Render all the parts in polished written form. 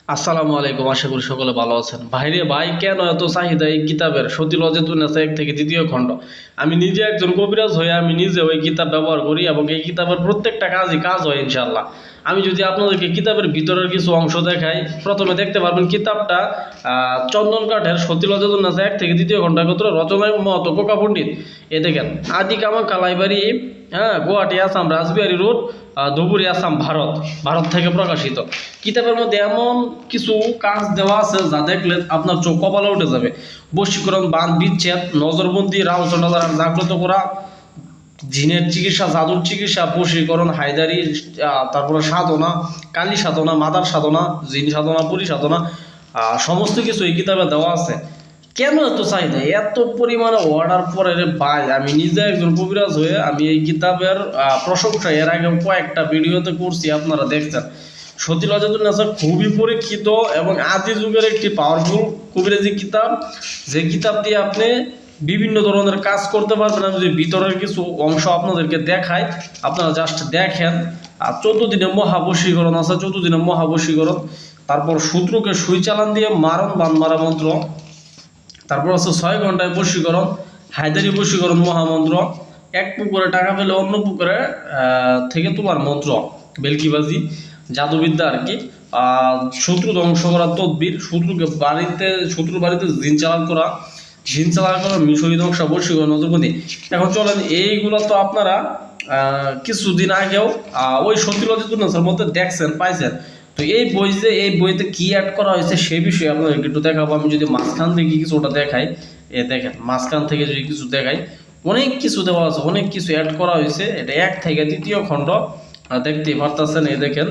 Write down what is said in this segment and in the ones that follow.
আসসালামু আলাইকুম। আশা করি সকলে ভালো আছেন। ভাইরে ভাই, কেন এত চাহিদা এই কিতাবের? সতীল অজেতুন্নেসা 1 থেকে 2য় খণ্ড। আমি নিজে একজন কবিরাজ হয়ে আমি নিজে ওই কিতাব ব্যবহার করি এবং এই কিতাবের প্রত্যেকটা কাজই কাজ হয় ইনশাআল্লাহ। আমি যদি আপনাদেরকে কিতাবের ভিতরের কিছু অংশ দেখাই, প্রথমে দেখতে পারবেন কিতাবটা চন্দন কাঠের সতীল অজেতুন্নেসা 1 থেকে 2য় খণ্ড একত্র রচনায় মহত কোকা পণ্ডিত। এ দেখেন, আদি কামাখ্যা লাইব্রেরি, হ্যাঁ, গুয়াহাটি আসাম, রাসবিহারী রোড, ধুবুরি আসাম, ভারত থেকে প্রকাশিত। কিতাবের মধ্যে এমন কিছু কাজ দেওয়া আছে যা দেখলে আপনার চোখ কপালে উঠে যাবে। বশীকরণ, বান বিচ্ছেদ, নজরবন্দি, রামচন্দ্র দ্বারা জাগ্রত করা, জিনের চিকিৎসা, জাদুর চিকিৎসা, বশীকরণ, হায়দারি, তারপরে সাধনা, কালী সাধনা, মাদার সাধনা, জিন সাধনা, পুরী সাধনা, সমস্ত কিছু এই কিতাবে দেওয়া আছে। কেন এত চাহিদা, এত পরিমাণে অর্ডার পরে রে ভাই? আমি নিজে একজন কবিরাজ হয়ে আমি এই কিতাবের প্রশংসা এর আগে কয়েকটা ভিডিওতে করছি, আপনারা দেখছেন। সতীল অজেতুন্নেসা খুবই পরীক্ষিত এবং আদি যুগের একটি পাওয়ারফুল কবিরাজি কিতাব, যে কিতাব দিয়ে আপনি বিভিন্ন ধরনের কাজ করতে পারবেন। আমি যদি ভিতরের কিছু অংশ আপনাদেরকে দেখাই, আপনারা জাস্ট দেখেন। আর 14 দিনে মহাবশীকরণ আছে, 14 দিনে মহাবশীকরণ। তারপর শত্রুকে সুই চালান দিয়ে মারণ বান মারা মন্ত্র। তারপর আছে 6 ঘন্টায় বশীকরণ, হায়দারি বশীকরণ মহামন্ত্র। এক পুকুরে টাকা পেলে অন্য পুকুরে থেকে তোমার মন্ত্র, বেলকিবাজি, জাদুবিদ্যা আর কি। শত্রু ধ্বংস করা তদবির, শত্রুর বাড়িতে জিন চালান করা, মিশরী ধ্বংস, বশীকরণ, নজরবন্দি। এখন চলেন, এইগুলো তো আপনারা কিছুদিন আগেও ওই সতীল অজেতুন্নেসার মধ্যে দেখছেন, পাইছেন। তো এই বইতে কি অ্যাড করা হয়েছে সেই বিষয়ে আপনাদেরকে একটু দেখাবো। আমি যদি মাঝখান থেকে কিছু ওটা দেখাই, দেখেন, মাঝখান থেকে যদি কিছু দেখাই, অনেক কিছু দেওয়া আছে, অনেক কিছু অ্যাড করা হয়েছে। এটা 1 থেকে 3য় খণ্ড, দেখতেই পারতেছেন। এই দেখেন,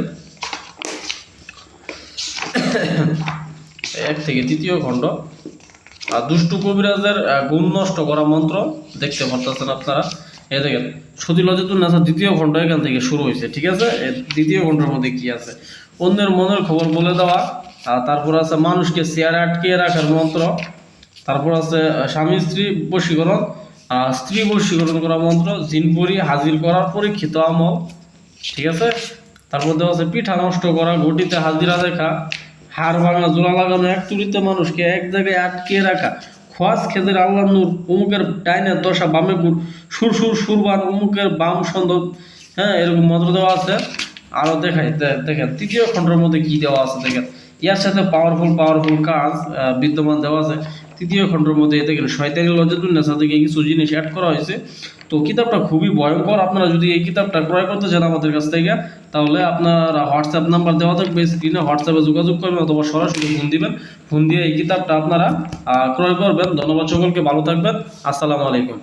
1 থেকে 3য় খণ্ড, দুষ্টু কবিরাজের গুণ নষ্ট করা মন্ত্র, দেখতে পারতেছেন আপনারা। এই দেখেন, সতীল অজেতুন্নেসা 2য় খণ্ড এখান থেকে শুরু হয়েছে, ঠিক আছে। 2য় খণ্ডের মধ্যে কি আছে? অন্যের মনের খবর বলে দেওয়া। তারপর আছে মানুষকে চেয়ারে আটকিয়ে রাখার মন্ত্র। তারপর আছে স্বামী স্ত্রী বশীকরণ, স্ত্রী বশীকরণ করা মন্ত্র, জিনপুরি হাজির করার পরীক্ষিত আমল, ঠিক আছে। তারপর দেওয়া আছে পিঠা নষ্ট করা, ঘটিতে হাজিরা দেখা, হাড় ভাঙা, জোড়া লাগানো, এক তুড়িতে মানুষকে এক জায়গায় আটকিয়ে রাখা, খোয়াজ খেদের আল্লাহ নূর, অমুকের ডাইনের দশা বামে গুড়, সুরবান, অমুকের বাম সন্দেহ, হ্যাঁ, এরকম মন্ত্র দেওয়া আছে। আরও দেখেন 3য় খণ্ডের মধ্যে কি দেওয়া আছে দেখেন। ইয়ার সাথে পাওয়ারফুল কাজ বিদ্যমান দেওয়া আছে 3য় খণ্ডের মধ্যে। দেখেন, শয়তানি অজেতুন্নেসা থেকে কিছু জিনিস অ্যাড করা হয়েছে। তো কিতাবটা খুবই ভয়ঙ্কর। আপনারা যদি এই কিতাবটা ক্রয় করতে চান আমাদের কাছ থেকে, তাহলে আপনার হোয়াটসঅ্যাপ নাম্বার দেওয়া থাকবে স্ক্রিনে, হোয়াটসঅ্যাপে যোগাযোগ করবেন অথবা সরাসরি ফোন দিবেন। ফোন দিয়ে এই কিতাবটা আপনারা ক্রয় করবেন। ধন্যবাদ সকলকে, ভালো থাকবেন। আসসালামু আলাইকুম।